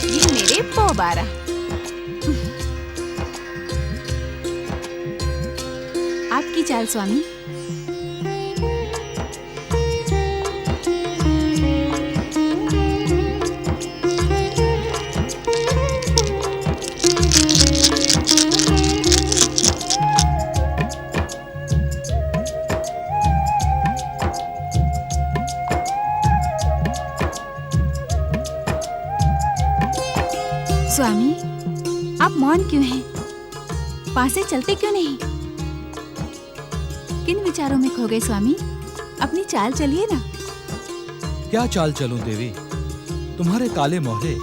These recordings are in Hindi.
ये मेरे पोबारा। आपकी चाल स्वामी। स्वामी, आप मौन क्यों हैं? पास से चलते क्यों नहीं? किन विचारों में खो गए स्वामी? अपनी चाल चलिए ना। क्या चाल चलूं देवी? तुम्हारे काले मोहरे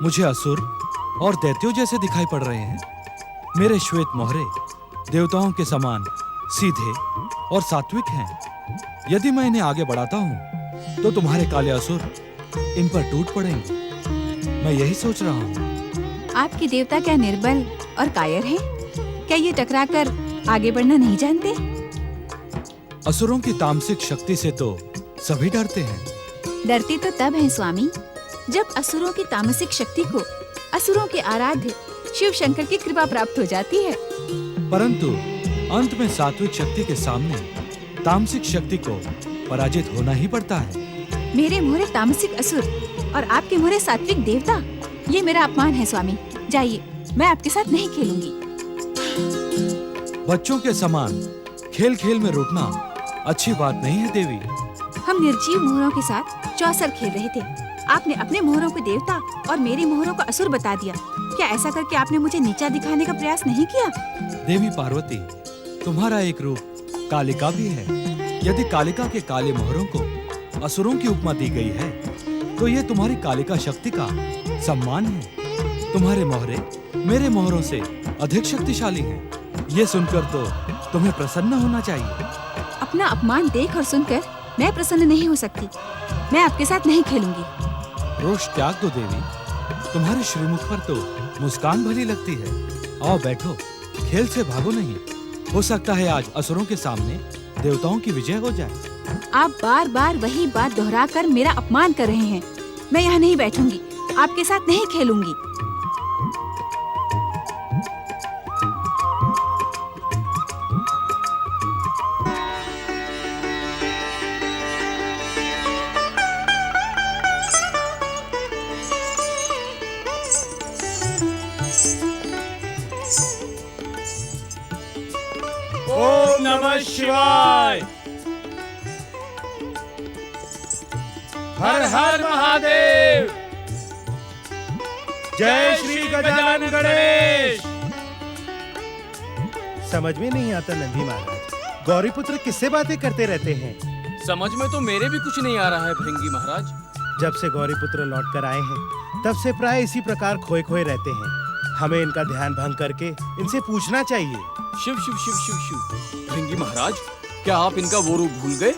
मुझे असुर और दैत्यों जैसे दिखाई पड़ रहे हैं। मेरे श्वेत मोहरे देवताओं के समान सीधे और सात्विक हैं। यदि मैं इन्हें आगे बढ़ाता हूँ तो तुम्हारे काले असुर इन पर टूट पड़ेंगे। मैं यही सोच रहा हूँ। आपके देवता क्या निर्बल और कायर हैं? क्या ये टकराकर आगे बढ़ना नहीं जानते? असुरों की तामसिक शक्ति से तो सभी डरते हैं। डरते तो तब हैं स्वामी, जब असुरों की तामसिक शक्ति को असुरों के आराध्य शिव शंकर की कृपा प्राप्त हो जाती है। परंतु अंत में सात्विक शक्ति के सामने तामसिक शक्ति को पराजित होना ही पड़ता है। मेरे मोहरे तामसिक असुर और आपके मोहरे सात्विक देवता, ये मेरा अपमान है स्वामी। जाइए, मैं आपके साथ नहीं खेलूंगी। बच्चों के समान खेल खेल में रूठना अच्छी बात नहीं है देवी। हम निर्जीव मोहरों के साथ चौसर खेल रहे थे। आपने अपने मोहरों को देवता और मेरे मोहरों को असुर बता दिया। क्या ऐसा करके आपने मुझे नीचा दिखाने का प्रयास नहीं किया? देवी पार्वती, तुम्हारा एक रूप कालिका भी है। यदि कालिका के काले मोहरों को असुरों की उपमा दी गई है तो ये तुम्हारी कालिका शक्ति का सम्मान है। तुम्हारे मोहरे मेरे मोहरों से अधिक शक्तिशाली हैं। ये सुनकर तो तुम्हें प्रसन्न होना चाहिए। अपना अपमान देख और सुनकर मैं प्रसन्न नहीं हो सकती। मैं आपके साथ नहीं खेलूंगी। रोष त्याग दो देवी। तुम्हारे श्रीमुख पर तो मुस्कान भली लगती है। आओ बैठो, खेल से भागो नहीं। हो सकता है आज असुरों के सामने देवताओं की विजय हो जाए। आप बार बार वही बात दोहराकर मेरा अपमान कर रहे हैं। मैं यहाँ नहीं बैठूंगी, आपके साथ नहीं खेलूंगी। ओम नमः शिवाय। हर हर महादेव। जय श्री गजानन गणेश। समझ में नहीं आता नंदी महाराज, गौरीपुत्र किससे बातें करते रहते हैं? समझ में तो मेरे भी कुछ नहीं आ रहा है भृंगी महाराज। जब से गौरीपुत्र लौट कर आए हैं तब से प्राय इसी प्रकार खोए खोए रहते हैं। हमें इनका ध्यान भंग करके इनसे पूछना चाहिए। शिव शिव शिव शिव शिव। भृंगी महाराज, क्या आप इनका वो रूप भूल गए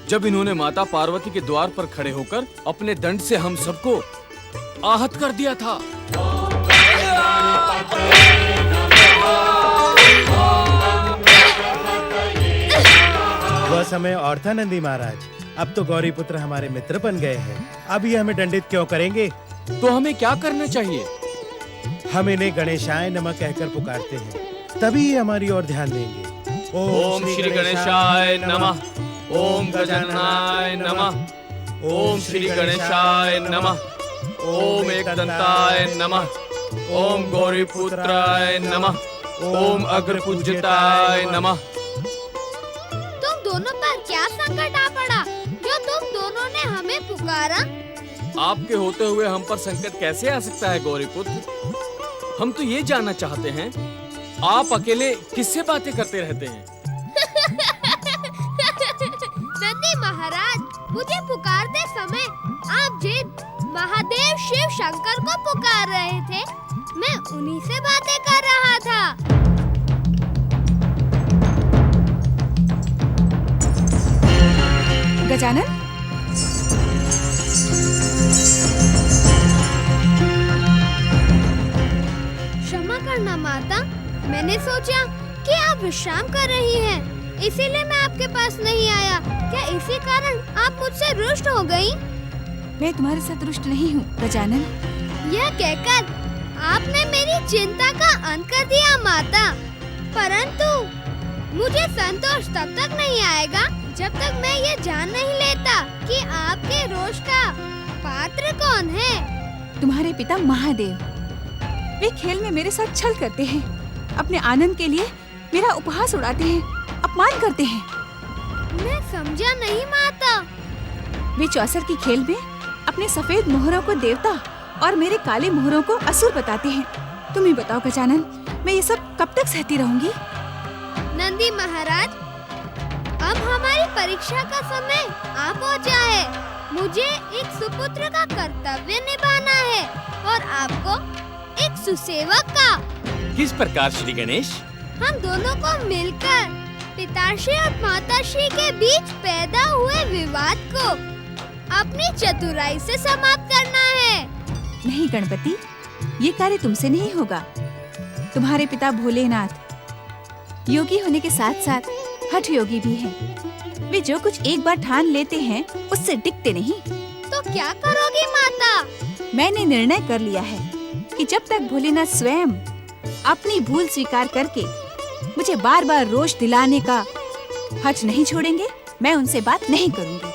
जब इन्होंने माता पार्वती के द्वार पर खड़े होकर अपने दंड से हम सबको आहत कर दिया था? वह समय और था नंदी महाराज। अब तो गौरीपुत्र हमारे मित्र बन गए हैं। अब ये हमें दंडित क्यों करेंगे? तो हमें क्या करना चाहिए? हम इन्हें गणेशाय नमः कहकर पुकारते हैं, तभी ये हमारी ओर ध्यान देंगे। ओम श्री गणेशाय नमः। ओम गजाननाय नमः। ओम श्री गणेशाय नमः। ओम एकदंताय नमः। ओम गौरीपुत्राय नमः। ओम अग्रपूज्यताय नमः। तुम दोनों पर क्या संकट आ पड़ा जो तुम दोनों ने हमें पुकारा? आपके होते हुए हम पर संकट कैसे आ सकता है गौरीपुत्र? हम तो ये जानना चाहते हैं, आप अकेले किससे बातें करते रहते हैं? नंदी महाराज, मुझे पुकारते समय आप जिन महादेव शिव शंकर को पुकार रहे थे, मैं उन्हीं से बातें कर रहा था। गजानन, क्षमा करना माता, मैंने सोचा कि आप विश्राम कर रही हैं, इसीलिए मैं आपके पास नहीं आया। क्या इसी कारण आप मुझसे रुष्ट हो गई? मैं तुम्हारे साथ रुष्ट नहीं हूँ गजानन। यह कहकर आपने मेरी चिंता का अंत कर दिया माता। परंतु मुझे संतोष तब तक नहीं आएगा जब तक मैं ये जान नहीं लेता कि आपके रोष का पात्र कौन है। तुम्हारे पिता महादेव। वे खेल में मेरे साथ छल करते हैं, अपने आनंद के लिए मेरा उपहास उड़ाते हैं, अपमान करते हैं। मैं समझा नहीं माता। वे चौसर की खेल में अपने सफेद मोहरों को देवता और मेरे काले मोहरों को असुर बताते हैं। तुम ही बताओ गजानन, मैं ये सब कब तक सहती रहूंगी? नंदी महाराज, अब हमारी परीक्षा का समय आ पहुंचा है। मुझे एक सुपुत्र का कर्तव्य निभाना है और आपको एक सुसेवक का। किस प्रकार श्री गणेश? हम दोनों को मिलकर पिताश्री और माताश्री के बीच पैदा हुए विवाद को अपनी चतुराई से समाप्त करना है। नहीं गणपति, ये कार्य तुमसे नहीं होगा। तुम्हारे पिता भोलेनाथ योगी होने के साथ साथ हठ योगी भी हैं। वे जो कुछ एक बार ठान लेते हैं उससे टिकते नहीं। तो क्या करोगी माता? मैंने निर्णय कर लिया है कि जब तक भोलेनाथ स्वयं अपनी भूल स्वीकार करके मुझे बार बार रोष दिलाने का हठ नहीं छोड़ेंगे, मैं उनसे बात नहीं करूंगी।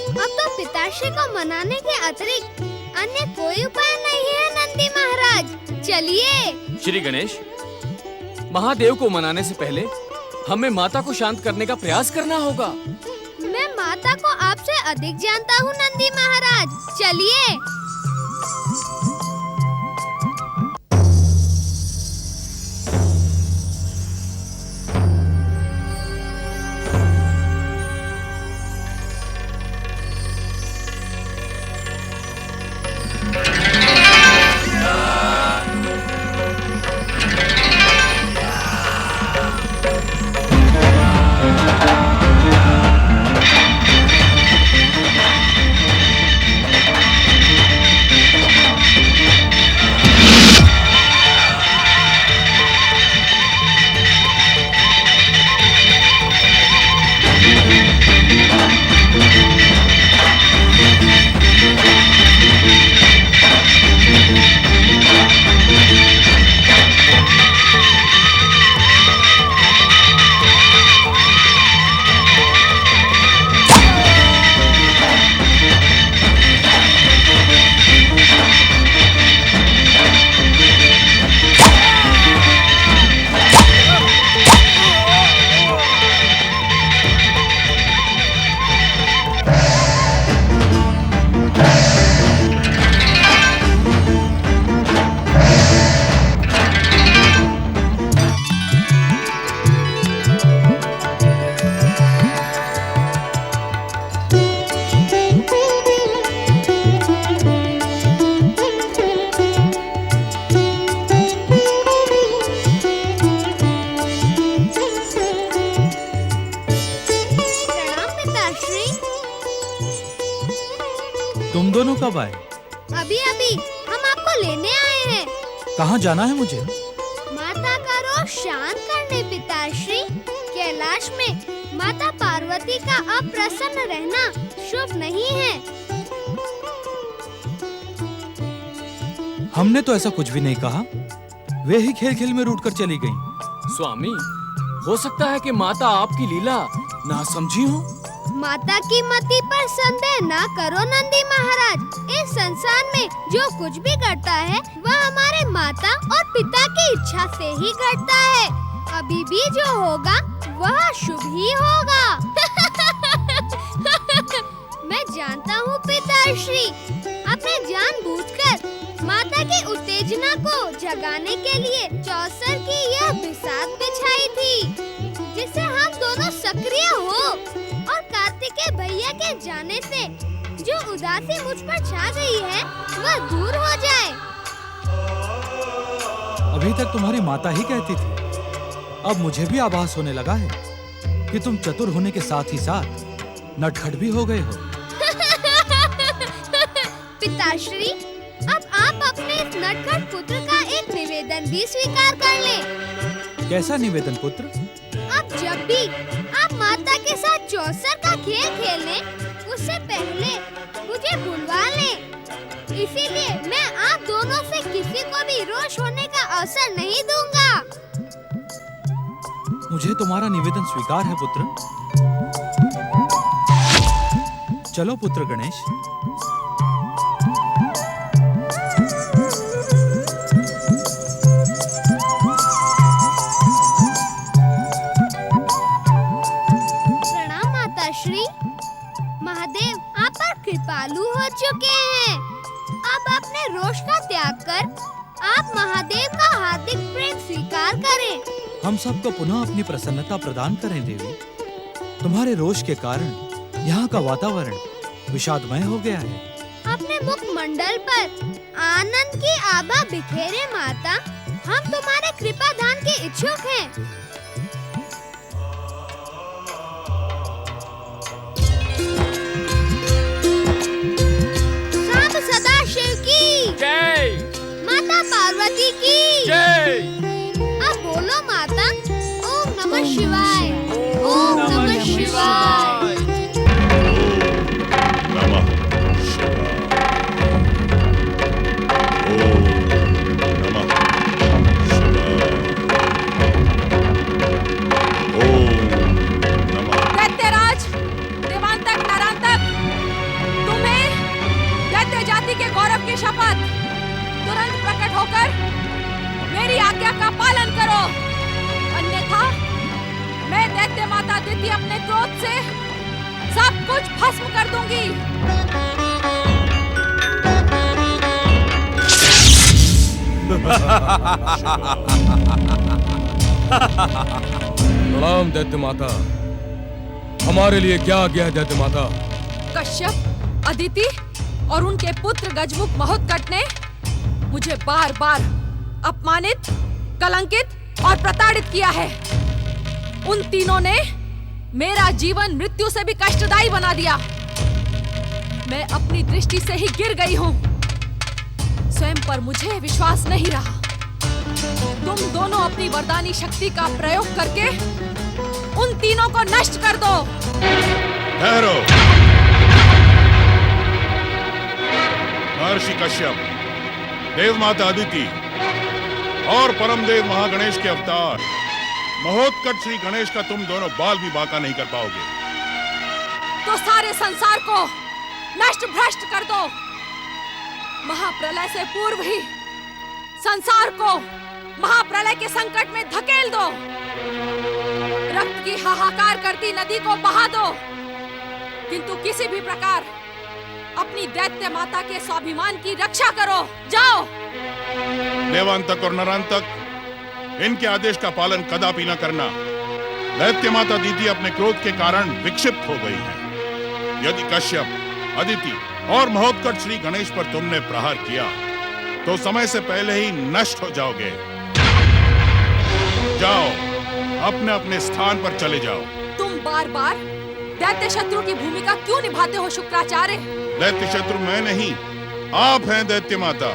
अब तो पिताश्री को मनाने के अतिरिक्त अन्य कोई उपाय नहीं है नंदी महाराज। चलिए। श्री गणेश, महादेव को मनाने से पहले हमें माता को शांत करने का प्रयास करना होगा। मैं माता को आपसे अधिक जानता हूँ नंदी महाराज। चलिए। तुम दोनों कब आए? अभी अभी हम आपको लेने आए हैं। कहाँ जाना है मुझे? माता का रोष शांत करने पिताश्री। कैलाश में माता पार्वती का अप्रसन्न रहना शुभ नहीं है। हमने तो ऐसा कुछ भी नहीं कहा। वे ही खेल खेल में रूठकर चली गईं। स्वामी, हो सकता है कि माता आपकी लीला ना समझी हो। माता की मति पर संदेह ना करो नंदी महाराज। इस संसार में जो कुछ भी घटता है वह हमारे माता और पिता की इच्छा से ही घटता है। अभी भी जो होगा वह शुभ ही होगा। मैं जानता हूँ पिताश्री, आपने जानबूझकर माता की उत्तेजना को जगाने के लिए चौसर की यह बिसात बिछाई थी, जिससे हम दोनों सक्रिय हो और कार्तिकेय भैया के जाने से जो उदासी मुझ पर छा गई है वह दूर हो जाए। अभी तक तुम्हारी माता ही कहती थी, अब मुझे भी आभास होने लगा है कि तुम चतुर होने के साथ ही साथ नटखट भी हो गए हो। पिताश्री, अब आप अपने इस नटखट पुत्र का एक निवेदन भी स्वीकार कर लें। कैसा निवेदन पुत्र? अब जब भी आप माता के साथ चौसर का खेल खेलने उससे पहले मुझे बुलवा लें। इसीलिए मैं आप दोनों से किसी को भी रोष होने का अवसर नहीं दूंगा। मुझे तुम्हारा निवेदन स्वीकार है पुत्र। चलो पुत्र गणेश। प्रणाम माताश्री। महादेव आप पर कृपालु हो चुके हैं। अब अपने रोष का त्याग कर आप महादेव का हार्दिक प्रेम स्वीकार करें। हम सबको पुनः अपनी प्रसन्नता प्रदान करें देवी। तुम्हारे रोष के कारण यहाँ का वातावरण विषादमय हो गया है। अपने मुख मंडल पर आनंद की आभा बिखेरे माता। हम तुम्हारे कृपा दान के इच्छुक हैं। सांब सदाशिव की जय। माता पार्वती की जय। अब बोलो माता। ओम नमः शिवाय। ओम नमः शिवाय। नमः शिवाय। ओम नमः शिवाय। ओम नमः। दैत्यराज, देवांतक, नरांतक, तुम्हें दैत्य जाति के गौरव की शपथ। तुरंत प्रकट होकर मेरी आज्ञा का पालन करो, अन्यथा मैं दैत्य माता दिति अपने क्रोध से सब कुछ भस्म कर दूंगी। प्रणाम दैत्य माता। हमारे लिए क्या आज्ञा है दैत्य माता? कश्यप, अदिति और उनके पुत्र गजमुख महोत्कट ने मुझे बार बार अपमानित, कलंकित और प्रताड़ित किया है। उन तीनों ने मेरा जीवन मृत्यु से भी कष्टदायी बना दिया। मैं अपनी दृष्टि से ही गिर गई हूँ। स्वयं पर मुझे विश्वास नहीं रहा। तुम दोनों अपनी वरदानी शक्ति का प्रयोग करके उन तीनों को नष्ट कर दो। ठहरो। महर्षि कश्यप, देव माता अदिति और परम देव महागणेश के अवतार महोत्कट श्री गणेश का तुम दोनों बाल भी बांका नहीं कर पाओगे। तो सारे संसार को नष्ट भ्रष्ट कर दो। महाप्रलय से पूर्व ही संसार को महाप्रलय के संकट में धकेल दो। रक्त की हाहाकार करती नदी को बहा दो, किंतु किसी भी प्रकार अपनी दैत्य माता के स्वाभिमान की रक्षा करो। जाओ। देवांतक और नरांतक, इनके आदेश का पालन कदापि न करना। दैत्य माता दीदी अपने क्रोध के कारण विक्षिप्त हो गई हैं। यदि कश्यप, अदिति और महोत्कट श्री गणेश पर तुमने प्रहार किया तो समय से पहले ही नष्ट हो जाओगे। जाओ, अपने अपने स्थान पर चले जाओ। तुम बार बार दैत्य शत्रु की भूमिका क्यों निभाते हो शुक्राचार्य? दैत्य शत्रु मैं नहीं, आप हैं दैत्य माता।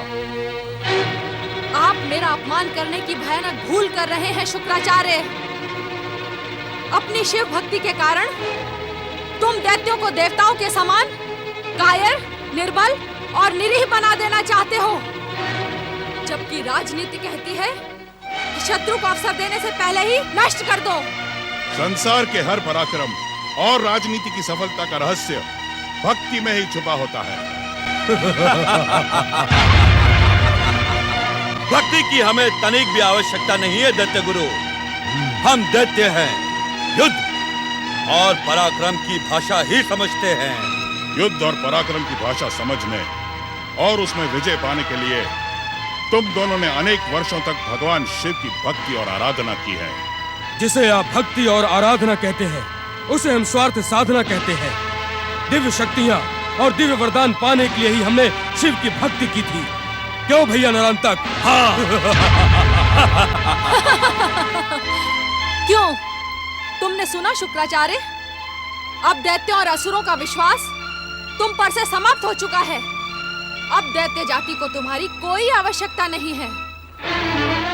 आप मेरा अपमान करने की भयानक भूल कर रहे हैं शुक्राचार्य। अपनी शिव भक्ति के कारण तुम दैत्यों को देवताओं के समान कायर, निर्बल और निरीह बना देना चाहते हो, जबकि राजनीति कहती है कि शत्रु को अवसर देने से पहले ही नष्ट कर दो। संसार के हर पराक्रम और राजनीति की सफलता का रहस्य भक्ति में ही छुपा होता है। भक्ति की हमें तनिक भी आवश्यकता नहीं है दैत्य गुरु। हम दैत्य हैं, युद्ध और पराक्रम की भाषा ही समझते हैं। युद्ध और पराक्रम की भाषा समझने और उसमें विजय पाने के लिए तुम दोनों ने अनेक वर्षों तक भगवान शिव की भक्ति और आराधना की है। जिसे आप भक्ति और आराधना कहते हैं, उसे हम स्वार्थ साधना कहते हैं। दिव्य शक्तियां और दिव्य वरदान पाने के लिए ही हमने शिव की भक्ति की थी। क्यों भैया नरांतक? हाँ। क्यों? तुमने सुना शुक्राचार्य? अब दैत्यों और असुरों का विश्वास तुम पर से समाप्त हो चुका है। अब दैत्य जाति को तुम्हारी कोई आवश्यकता नहीं है।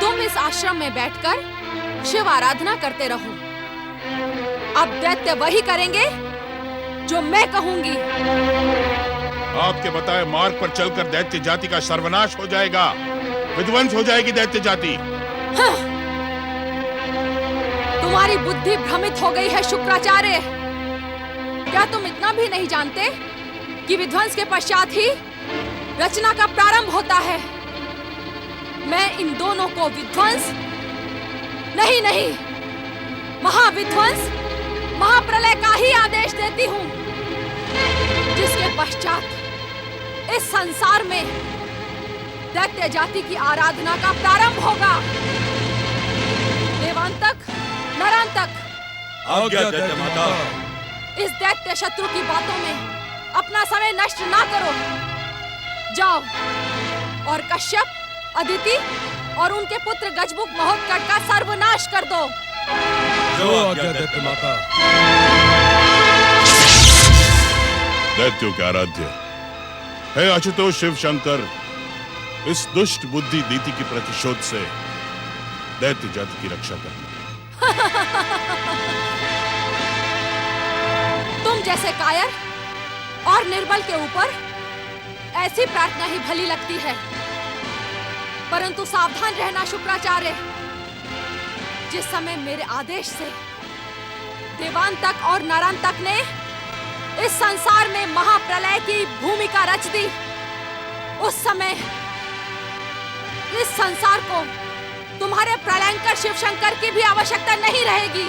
तुम इस आश्रम में बैठकर शिव आराधना करते रहो। अब दैत्य वही करेंगे जो मैं कहूंगी। आपके बताए मार्ग पर चलकर दैत्य जाति का सर्वनाश हो जाएगा, विध्वंस हो जाएगी दैत्य जाति। हाँ। तुम्हारी बुद्धि भ्रमित हो गई है शुक्राचार्य। क्या तुम इतना भी नहीं जानते कि विध्वंस के पश्चात ही रचना का प्रारंभ होता है? मैं इन दोनों को विध्वंस नहीं, महाविध्वंस, महाप्रलय का ही आदेश देती हूँ, जिसके पश्चात इस संसार में दैत्य जाति की आराधना का प्रारंभ होगा। देवांतक, नरांतक, आज्ञा दैत्य माता। इस दैत्य शत्रु की बातों में अपना समय नष्ट ना करो। जाओ और कश्यप, अदिति और उनके पुत्र गजमुख महोत्कट का सर्वनाश कर दो। जो आज्ञा दैत्य माता। दैत्यों के आराध्य हे आशुतोष शिव शंकर, इस दुष्ट बुद्धि दीति की प्रतिशोध से दैत्य जाति की रक्षा करना। तुम जैसे कायर और निर्बल के ऊपर ऐसी प्रार्थना ही भली लगती है, परंतु सावधान रहना शुक्राचार्य। जिस समय मेरे आदेश से देवांतक और नरांतक ने इस संसार में महाप्रलय की भूमिका रच दी, उस समय इस संसार को तुम्हारे प्रलयंकर शिवशंकर की भी आवश्यकता नहीं रहेगी।